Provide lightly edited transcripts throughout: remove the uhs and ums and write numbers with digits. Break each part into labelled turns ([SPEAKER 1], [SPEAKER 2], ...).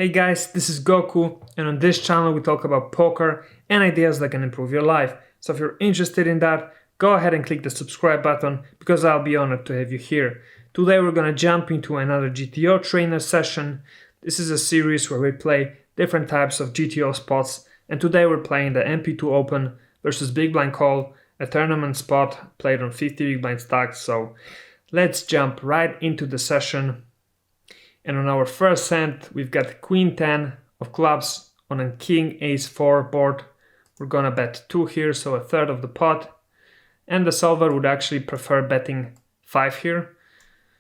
[SPEAKER 1] Hey guys, this is Goku, and on this channel we talk about poker and ideas that can improve your life. So if you're interested in that, go ahead and click the subscribe button because I'll be honored to have you here. Today we're gonna jump into another GTO trainer session. This is a series where we play different types of GTO spots, and today we're playing the MP2 Open versus Big Blind Call, a tournament spot played on 50 big blind stacks. So let's jump right into the session. And on our first hand, we've got Queen 10 of clubs on a King Ace 4 board. We're gonna bet 2 here, so a third of the pot. And the solver would actually prefer betting 5 here,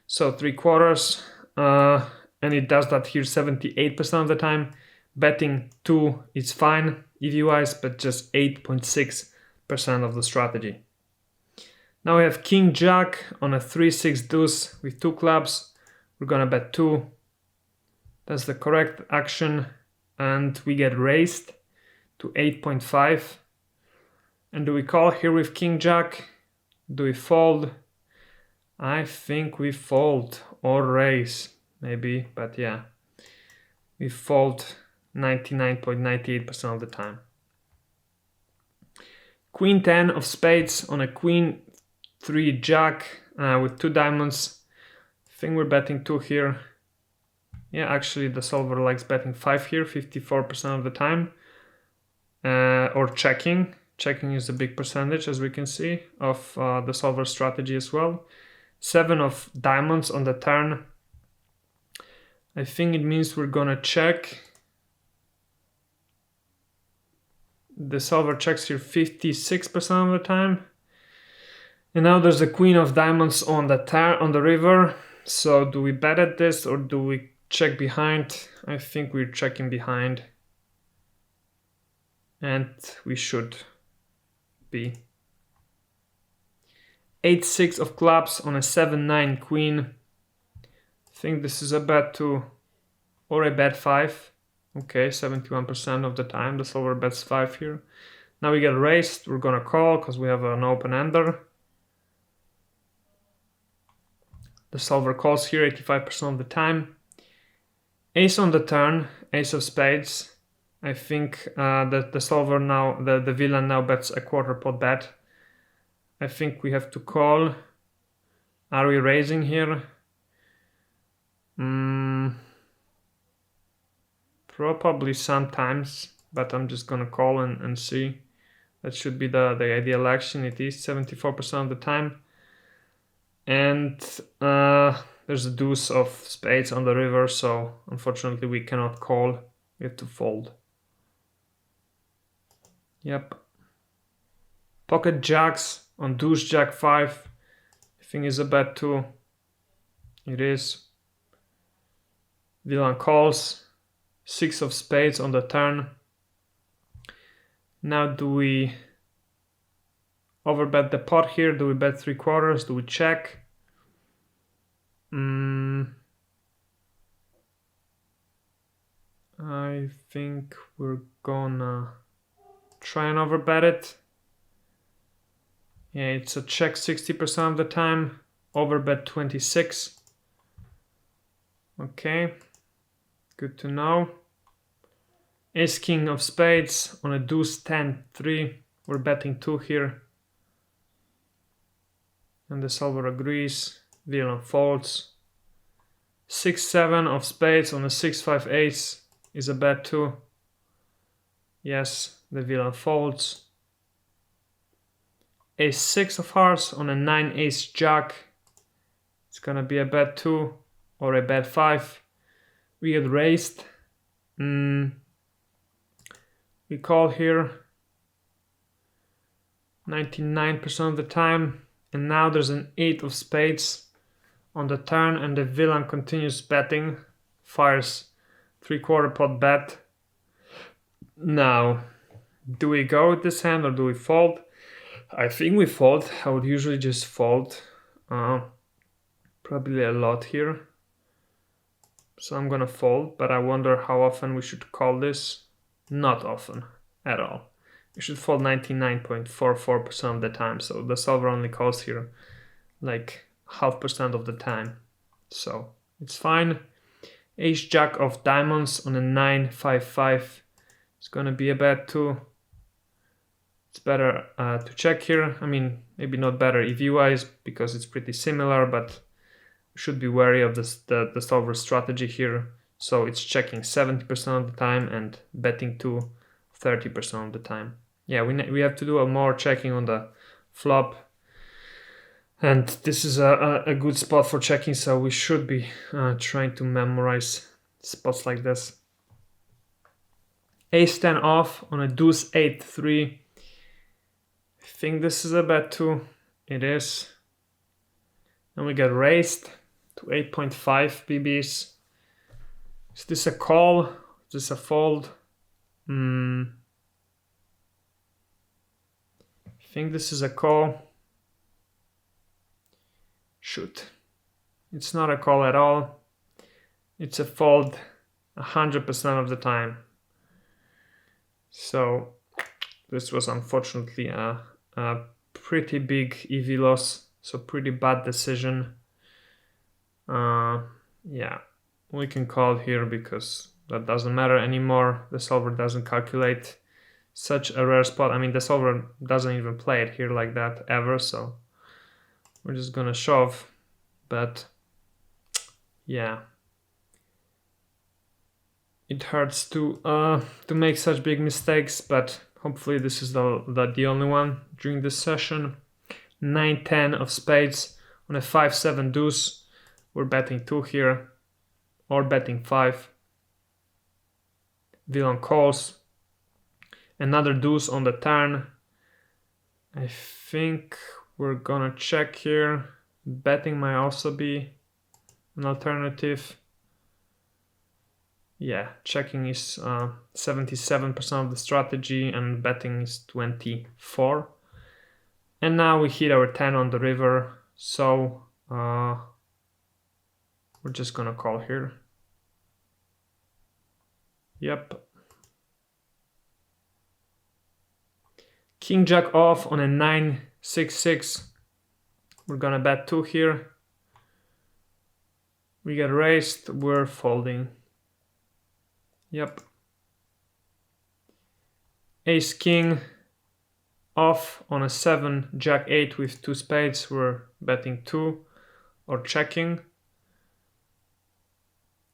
[SPEAKER 1] so 3/4. And it does that here 78% of the time. Betting 2 is fine EV-wise, but just 8.6% of the strategy. Now we have King Jack on a 3-6 deuce with 2 clubs. We're gonna bet 2. That's the correct action, and we get raised to 8.5. And do we call here with King Jack? Do we fold? I think we fold or raise, maybe, but yeah. We fold 99.98% of the time. Queen 10 of spades on a Queen 3 Jack with 2 diamonds. I think we're betting 2 here. Yeah, actually the solver likes betting 5 here, 54% of the time. Or checking. Checking is a big percentage, as we can see, of the solver strategy as well. 7 of diamonds on the turn. I think it means we're gonna check. The solver checks here 56% of the time. And now there's a Queen of diamonds on the river. So do we bet at this or do we check behind? I think we're checking behind. And we should be. 8-6 of clubs on a 7-9 queen. I think this is a bet 2 or a bet 5. Okay, 71% of the time the solver bets 5 here. Now we get raised. We're gonna call because we have an open ender. The solver calls here 85% of the time. Ace on the turn, ace of spades. I think that the solver now, the villain now bets a 1/4 pot bet. I think we have to call. Are we raising here? Probably sometimes, but I'm just gonna call and see. That should be the ideal action. It is 74% of the time. And there's a deuce of spades on the river, so unfortunately we cannot call. We have to fold. Yep. Pocket jacks on deuce jack 5. I think is a bet 2. It is. Villain calls. 6 of spades on the turn. Now do we overbet the pot here? Do we bet 3/4? Do we check? I think we're gonna try and overbet it. Yeah, it's a check 60% of the time. Overbet 26. Okay, good to know. Ace king of spades on a deuce 10-3. We're betting 2 here. And the solver agrees. Villain folds. 6-7 of spades on a 6-5 ace is a bet 2. Yes, the villain folds. Ace 6 of hearts on a 9 ace jack. It's gonna be a bet 2 or a bet 5. We get raised. We call here 99% of the time. And now there's an 8 of spades on the turn and the villain continues betting. Fires 3/4 pot bet. Now, do we go with this hand or do we fold? I think we fold. I would usually just fold. Probably a lot here. So I'm gonna fold, but I wonder how often we should call this. Not often at all. We should fold 99.44% of the time. So the solver only calls here like 0.5% of the time. So it's fine. Ace jack of diamonds on a 9-5-5. It's gonna be a bet too. It's better to check here. I mean, maybe not better EV-wise because it's pretty similar, but should be wary of the solver strategy here. So it's checking 70% of the time and betting to 30% of the time. Yeah, we have to do more checking on the flop. And this is a good spot for checking, so we should be trying to memorize spots like this. Ace 10 off on a deuce 8-3. I think this is a bet too. It is. And we get raised to 8.5 BBs. Is this a call? Is this a fold? I think this is a call. Shoot. It's not a call at all. It's a fold 100% of the time. So this was unfortunately a pretty big EV loss. So pretty bad decision. Yeah, we can call here because that doesn't matter anymore. The solver doesn't calculate such a rare spot. I mean, the solver doesn't even play it here like that ever. So we're just gonna shove, but yeah, it hurts to make such big mistakes. But hopefully this is the only one during this session. 9-10 of spades on a 5-7 deuce. We're betting 2 here, or betting 5. Villain calls. Another deuce on the turn. I think we're gonna check here. Betting might also be an alternative. Yeah, checking is 77% of the strategy and betting is 24. And now we hit our 10 on the river, so we're just gonna call here. Yep. King jack off on a 9-6-6. We're gonna bet 2 here. We get raised, we're folding. Yep. Ace king off on a 7 jack 8 with 2 spades. We're betting 2 or checking.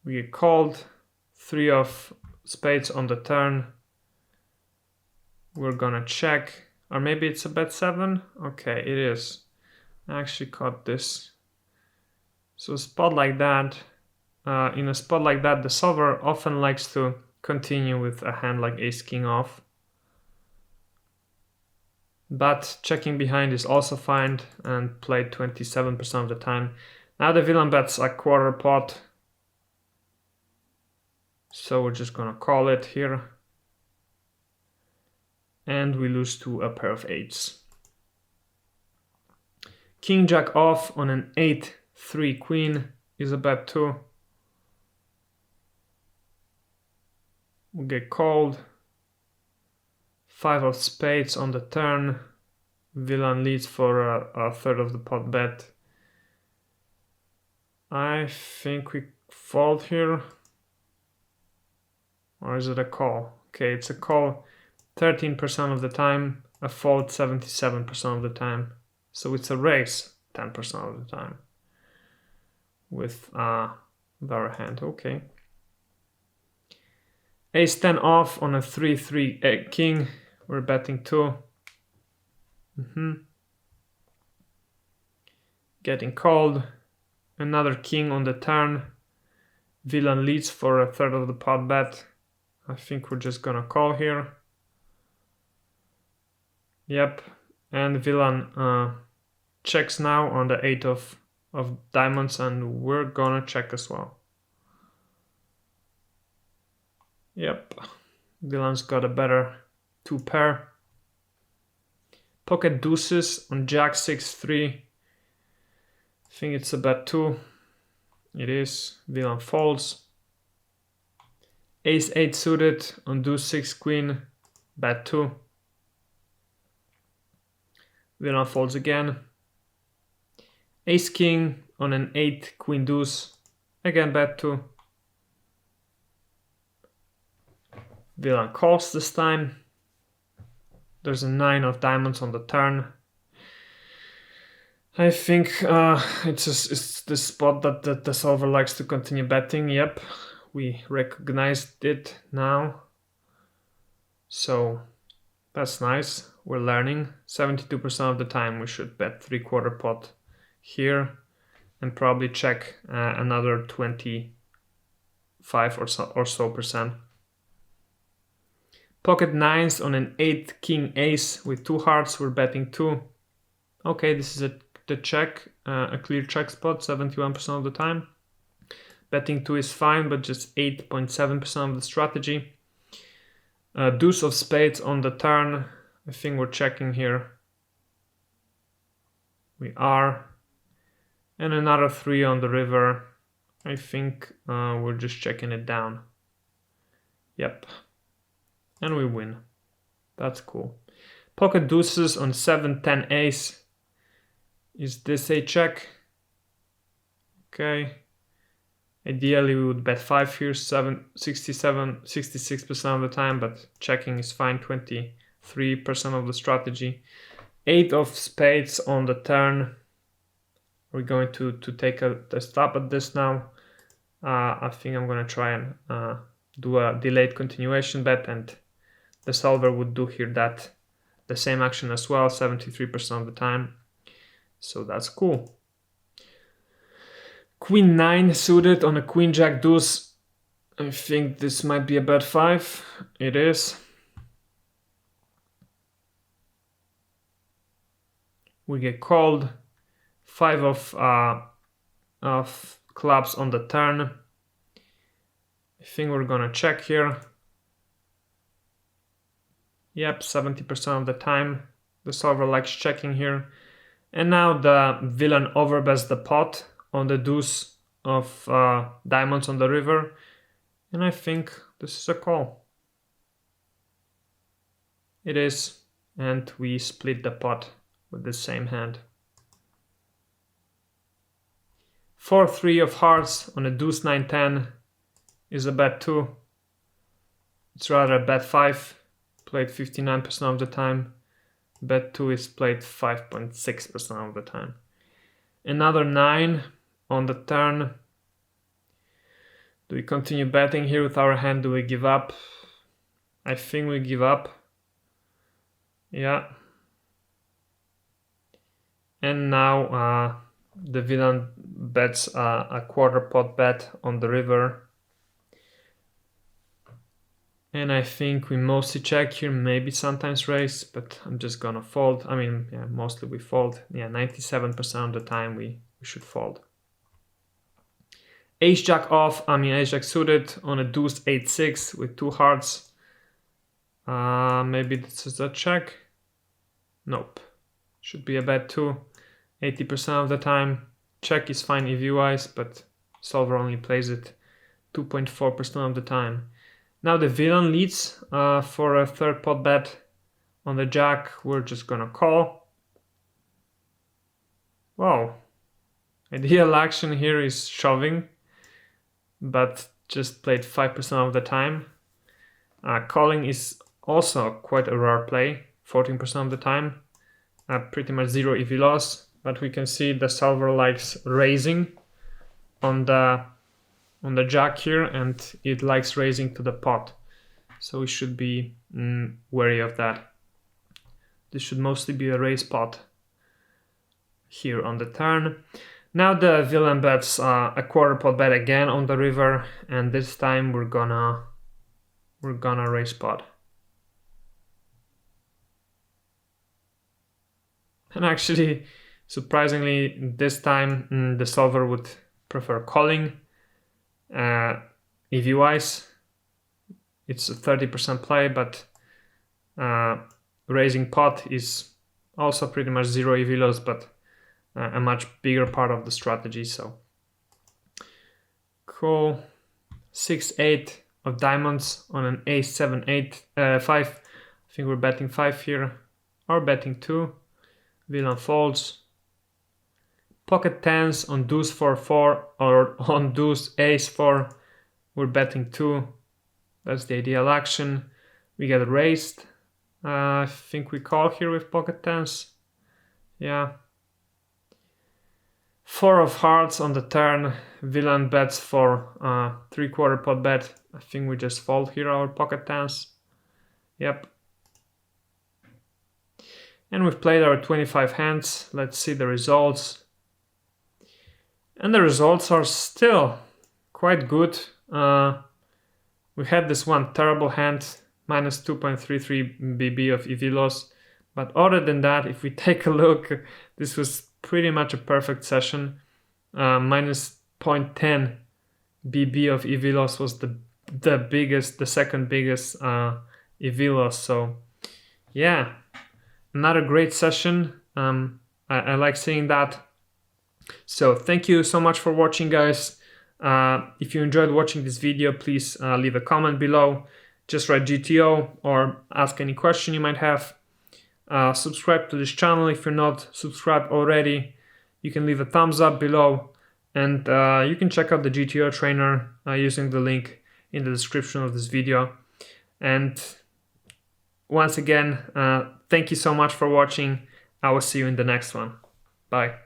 [SPEAKER 1] We get called. 3 of spades on the turn. We're gonna check. Or maybe it's a bet 7. Okay, it is. I actually caught this. So a spot like that, in a spot like that, the solver often likes to continue with a hand like ace king off. But checking behind is also fine and played 27% of the time. Now the villain bets a quarter pot. So we're just gonna call it here. And we lose to a pair of 8s. King jack off on an 8-3 queen is a bet too. We get called. 5 of spades on the turn. Villain leads for a third of the pot bet. I think we fold here. Or is it a call? Okay, it's a call 13% of the time, a fold 77% of the time. So it's a raise 10% of the time with our hand. Okay. Ace 10 off on a 3-3 king. We're betting 2. Getting called. Another king on the turn. Villain leads for a third of the pot bet. I think we're just gonna call here. Yep. And villain checks now on the 8 of diamonds, and we're gonna check as well. Yep. Villain's got a better 2 pair. Pocket deuces on jack 6-3. I think it's a bet 2. It is. Villain folds. Ace 8 suited on deuce 6 queen. Bet 2. Villain folds again. Ace king on an 8 queen deuce. Again bet 2. Villain calls this time. There's a 9 of diamonds on the turn. I think it's the spot that the solver likes to continue betting. Yep, we recognized it now. So that's nice. We're learning. 72% of the time we should bet 3/4 pot here and probably check another 25 or so percent. Pocket 9s on an 8 king ace with 2 hearts. We're betting 2. Okay, this is the check, a clear check spot 71% of the time. Betting 2 is fine, but just 8.7% of the strategy. Deuce of spades on the turn. I think we're checking here. We are. And another 3 on the river. I think we're just checking it down. Yep. And we win. That's cool. Pocket deuces on 7-10 ace. Is this a check? Okay. Ideally we would bet 5 here, 66% of the time, but checking is fine, 23% of the strategy. 8 of spades on the turn. We're going to take a stop at this now. I think I'm going to try and do a delayed continuation bet, and the solver would do here the same action as well, 73% of the time. So that's cool. Queen 9 suited on a queen jack deuce. I think this might be a bet 5. It is. We get called. 5 of clubs on the turn. I think we're gonna check here. Yep, 70% of the time the solver likes checking here. And now the villain overbets the pot on the deuce of diamonds on the river. And I think this is a call. It is. And we split the pot with the same hand. 4-3 of hearts on a deuce 9-10 is a bet 2. It's rather a bet 5. Played 59% of the time. Bet 2 is played 5.6% of the time. Another 9 on the turn. Do we continue betting here with our hand? Do we give up? I think we give up. Yeah. And now the villain bets a 1/4 pot bet on the river. And I think we mostly check here, maybe sometimes raise, but I'm just gonna fold. I mean, yeah, mostly we fold. Yeah, 97% of the time we should fold. Ace jack off, ace jack suited on a deuce 8-6 with 2 hearts. Maybe this is a check. Nope. Should be a bet 2. 80% of the time. Check is fine EV-wise, but solver only plays it 2.4% of the time. Now the villain leads for a 3rd pot bet on the jack. We're just gonna call. Wow. Ideal action here is shoving, but just played 5% of the time. Calling is also quite a rare play, 14% of the time. Pretty much 0 EV loss, but we can see the solver likes raising on the jack here, and it likes raising to the pot. So we should be wary of that. This should mostly be a raise pot here on the turn. Now the villain bets a 1/4 pot bet again on the river, and this time we're gonna raise pot. And actually, surprisingly, this time the solver would prefer calling. EV-wise, it's a 30% play, but raising pot is also pretty much 0 EV loss, but a much bigger part of the strategy. So cool. 6-8 of diamonds on an ace 7-8 5. I think we're betting 5 here, or betting 2. Villain folds. Pocket 10s on deuce 4-4 or on deuce ace 4. We're betting 2. That's the ideal action. We get raised. I think we call here with pocket tens. Yeah. 4 of hearts on the turn. Villain bets for 3/4 pot bet. I think we just fold here our pocket tens. Yep. And we've played our 25 hands. Let's see the results. And the results are still quite good. We had this one terrible hand, minus 2.33 BB of EV loss. But other than that, if we take a look, this was pretty much a perfect session. Minus 0.10 BB of EV loss was the second biggest EV loss. So yeah, another great session. I like seeing that. So thank you so much for watching, guys. If you enjoyed watching this video, please leave a comment below. Just write GTO or ask any question you might have. Subscribe to this channel if you're not subscribed already. You can leave a thumbs up below, and you can check out the GTO trainer using the link in the description of this video. And once again, thank you so much for watching. I will see you in the next one. Bye.